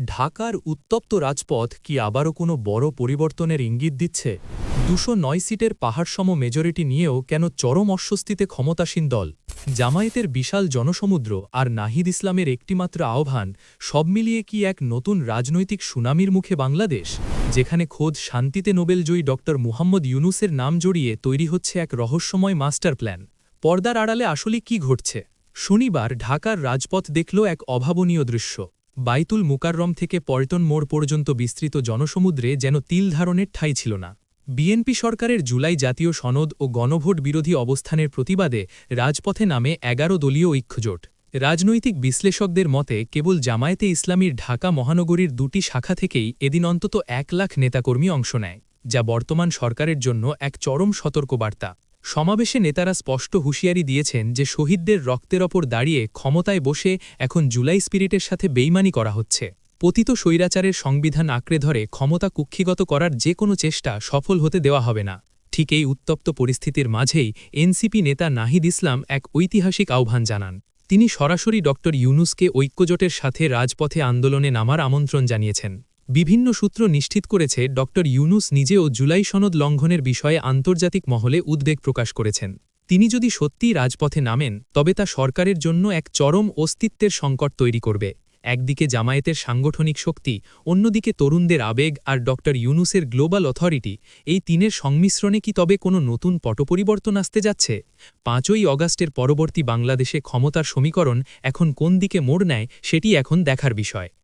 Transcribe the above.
ঢাকার উত্তপ্ত রাজপথ কি আবারও কোনো বড় পরিবর্তনের ইঙ্গিত দিচ্ছে ২০৯ সিটের পাহাড়সম মেজরিটি নিয়েও কেন চরম অস্বস্তিতে ক্ষমতাসীন দল জামায়াতের বিশাল জনসমুদ্র আর নাহিদ ইসলামের একটিমাত্র আহ্বান সব মিলিয়ে কি এক নতুন রাজনৈতিক সুনামির মুখে বাংলাদেশ যেখানে খোদ শান্তিতে নোবেলজয়ী ড মুহাম্মদ ইউনূসের নাম জড়িয়ে তৈরি হচ্ছে এক রহস্যময় মাস্টার প্ল্যান পর্দার আড়ালে আসলে কি ঘটছে শনিবার ঢাকার রাজপথ দেখল এক অভাবনীয় দৃশ্য বাইতুল মুকাররম থেকে পল্টন মোড় পর্যন্ত বিস্তৃত জনসমুদ্রে যেন তিল ধারণের ঠাঁই ছিল না বিএনপি সরকারের জুলাই জাতীয় সনদ ও গণভোট বিরোধী অবস্থানের প্রতিবাদে রাজপথে নামে ১১ দলীয় ঐক্যজোট রাজনৈতিক বিশ্লেষকদের মতে কেবল জামায়াতে ইসলামীর ঢাকা মহানগরীর দুটি শাখা থেকেই এদিন অন্তত ১ লাখ নেতাকর্মী অংশ নেয় যা বর্তমান সরকারের জন্য এক চরম সতর্কবার্তা সমাবেশে নেতারা স্পষ্ট হুঁশিয়ারি দিয়েছেন যে শহীদদের রক্তের ওপর দাঁড়িয়ে ক্ষমতায় বসে এখন জুলাই স্পিরিটের সাথে বেইমানি করা হচ্ছে পতিত স্বৈরাচারের সংবিধান আঁকড়ে ধরে ক্ষমতা কুক্ষিগত করার যে কোনো চেষ্টা সফল হতে দেওয়া হবে না ঠিক এই উত্তপ্ত পরিস্থিতির মাঝেই এনসিপি নেতা নাহিদ ইসলাম এক ঐতিহাসিক আহ্বান জানান তিনি সরাসরি ড ইউনূসকে ঐক্যজোটের সাথে রাজপথে আন্দোলনে নামার আমন্ত্রণ জানিয়েছেন বিভিন্ন সূত্র নিশ্চিত করেছে ড ইউনূস নিজেও জুলাই সনদ লঙ্ঘনের বিষয়ে আন্তর্জাতিক মহলে উদ্বেগ প্রকাশ করেছেন তিনি যদি সত্যিই রাজপথে নামেন তবে তা সরকারের জন্য এক চরম অস্তিত্বের সংকট তৈরি করবে একদিকে জামায়াতের সাংগঠনিক শক্তি অন্যদিকে তরুণদের আবেগ আর ড ইউনূসের গ্লোবাল অথরিটি এই তিনের সংমিশ্রণে কি তবে কোনো নতুন পটপরিবর্তন আসতে যাচ্ছে ৫ই অগাস্টের পরবর্তী বাংলাদেশে ক্ষমতার সমীকরণ এখন কোন দিকে মোড় নেয় সেটি এখন দেখার বিষয়